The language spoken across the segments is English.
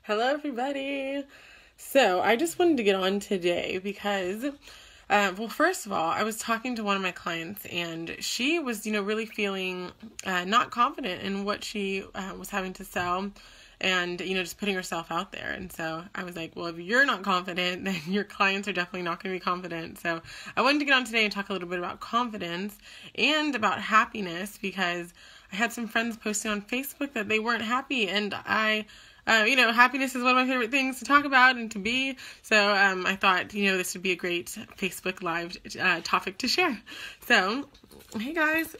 Hello, everybody. So I just wanted to get on today because, first of all, I was talking to one of my clients and she was, really feeling not confident in what she was having to sell and, just putting herself out there. And so I was like, well, if you're not confident, then your clients are definitely not going to be confident. So I wanted to get on today and talk a little bit about confidence and about happiness because I had some friends posting on Facebook that they weren't happy, and happiness is one of my favorite things to talk about and to be. So I thought, this would be a great Facebook Live topic to share. So, hey guys.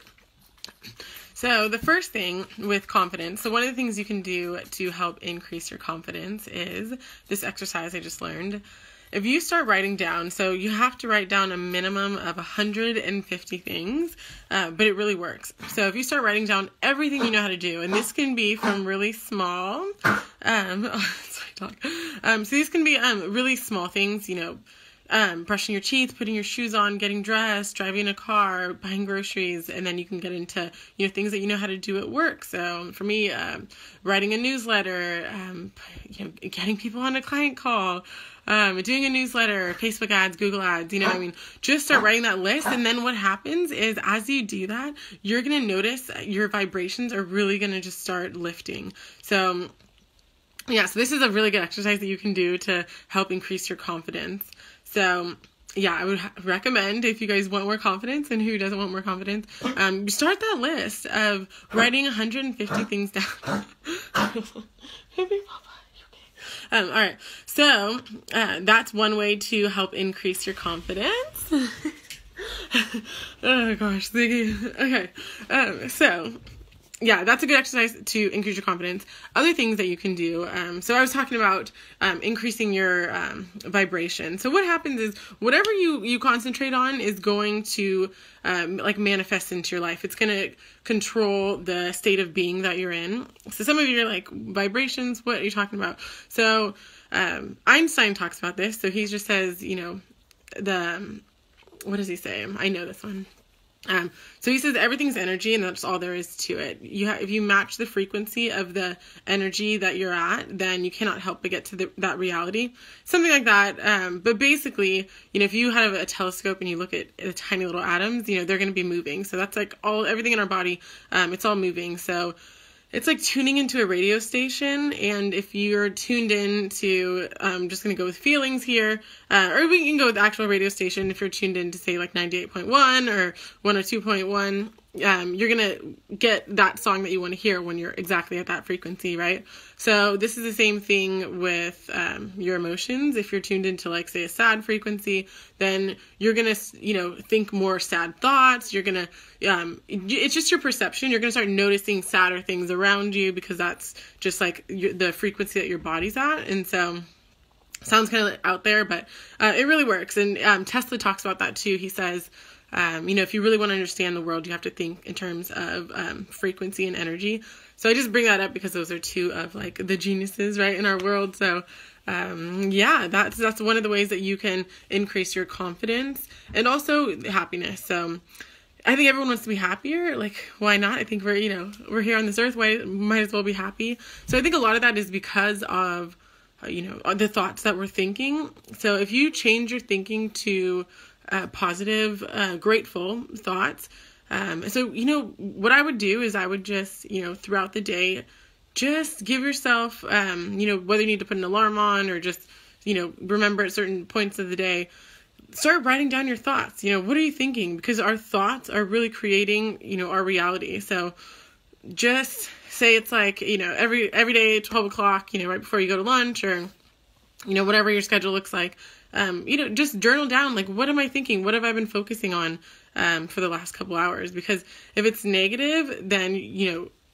So the first thing with confidence, so one of the things you can do to help increase your confidence is this exercise I just learned. If you start writing down, so you have to write down a minimum of 150 things, but it really works. So if you start writing down everything you know how to do, and this can be from really small, so these can be really small things, brushing your teeth, putting your shoes on, getting dressed, driving a car, buying groceries, and then you can get into, things that you know how to do at work. So for me, writing a newsletter, getting people on a client call, doing a newsletter, Facebook ads, Google ads, just start writing that list. And then what happens is as you do that, you're going to notice your vibrations are really going to just start lifting. So this is a really good exercise that you can do to help increase your confidence. So, I would recommend, if you guys want more confidence, and who doesn't want more confidence, start that list of writing 150 things down. Baby Papa, you okay? All right. So, that's one way to help increase your confidence. Oh, gosh. Okay. That's a good exercise to increase your confidence. Other things that you can do. So I was talking about increasing your vibration. So what happens is whatever you concentrate on is going to manifest into your life. It's going to control the state of being that you're in. So some of you are like, vibrations, what are you talking about? So Einstein talks about this. So he just says, what does he say? I know this one. So he says everything's energy, and that's all there is to it. If you match the frequency of the energy that you're at, then you cannot help but get to that reality. Something like that. But basically, if you have a telescope and you look at the tiny little atoms, they're going to be moving. So that's like everything in our body, it's all moving. So it's like tuning into a radio station, and if you're tuned in to, just going to go with feelings here, or we can go with the actual radio station. If you're tuned in to say like 98.1 or 102.1, you're going to get that song that you want to hear when you're exactly at that frequency, right? So this is the same thing with your emotions. If you're tuned into, like, say, a sad frequency, then you're going to, think more sad thoughts. You're going to, it's just your perception. You're going to start noticing sadder things around you because that's just like the frequency that your body's at. And so sounds kind of out there, but it really works. And Tesla talks about that too. He says, if you really want to understand the world, you have to think in terms of frequency and energy. So I just bring that up because those are two of like the geniuses, right, in our world. So that's one of the ways that you can increase your confidence and also happiness. So I think everyone wants to be happier. Like, why not? I think we're here on this earth. Why might as well be happy? So I think a lot of that is because of the thoughts that we're thinking. So if you change your thinking to positive, grateful thoughts. So, what I would do is I would just, throughout the day, just give yourself, whether you need to put an alarm on or just, remember at certain points of the day, start writing down your thoughts. What are you thinking? Because our thoughts are really creating, our reality. So just say it's like, every day at 12 o'clock, right before you go to lunch or, whatever your schedule looks like. Just journal down, like, what am I thinking? What have I been focusing on for the last couple hours? Because if it's negative, then,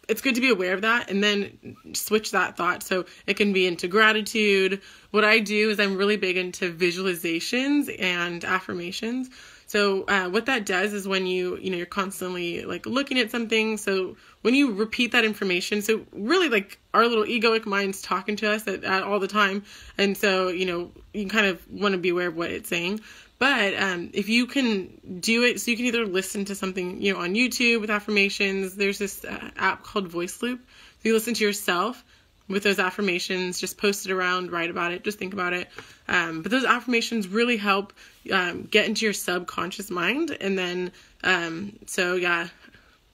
it's good to be aware of that and then switch that thought. So it can be into gratitude. What I do is I'm really big into visualizations and affirmations. So what that does is when you're constantly like looking at something. So when you repeat that information, so really like our little egoic mind's talking to us at all the time. And so, you kind of want to be aware of what it's saying. But if you can do it, so you can either listen to something, on YouTube with affirmations. There's this app called Voice Loop. So you listen to yourself with those affirmations. Just post it around, write about it, just think about it. But those affirmations really help get into your subconscious mind. And then,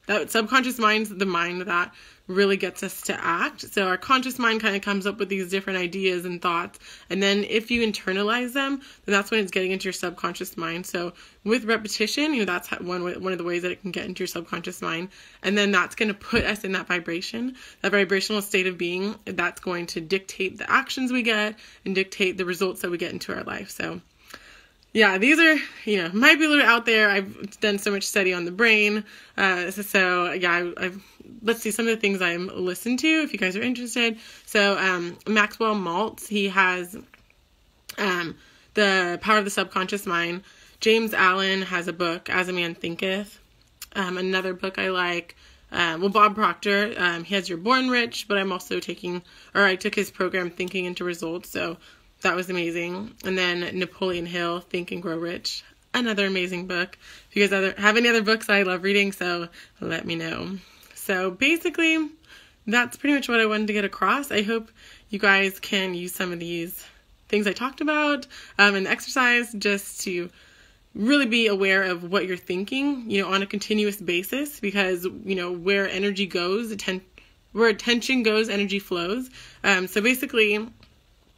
that subconscious mind's the mind that really gets us to act. So our conscious mind kind of comes up with these different ideas and thoughts. And then if you internalize them, then that's when it's getting into your subconscious mind. So with repetition, that's one of the ways that it can get into your subconscious mind. And then that's going to put us in that vibrational state of being that's going to dictate the actions we get and dictate the results that we get into our life. So yeah, these are, might be a little out there. I've done so much study on the brain. Let's see some of the things I'm listened to if you guys are interested. So Maxwell Maltz, he has The Power of the Subconscious Mind. James Allen has a book, As a Man Thinketh. Another book I like, Bob Proctor, he has You're Born Rich, but I took his program Thinking into Results, so that was amazing. And then Napoleon Hill, Think and Grow Rich, another amazing book. If you guys have any other books I love reading, so let me know. So basically, that's pretty much what I wanted to get across. I hope you guys can use some of these things I talked about in the exercise just to really be aware of what you're thinking, on a continuous basis, because, where energy goes, where attention goes, energy flows. So basically,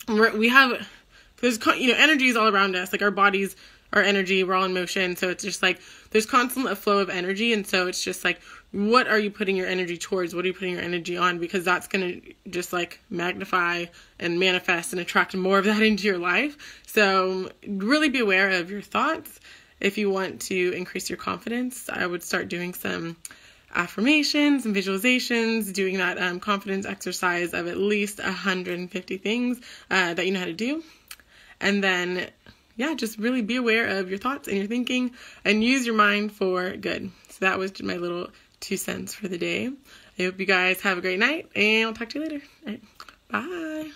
there's energy is all around us, like our bodies are energy, we're all in motion, so it's just like there's constant a flow of energy, and so it's just like, what are you putting your energy towards? What are you putting your energy on? Because that's going to just like magnify and manifest and attract more of that into your life. So really be aware of your thoughts. If you want to increase your confidence, I would start doing some affirmations and visualizations, doing that confidence exercise of at least 150 things that you know how to do. And then, just really be aware of your thoughts and your thinking and use your mind for good. So that was my little 2 cents for the day. I hope you guys have a great night, and I'll talk to you later. All right. Bye.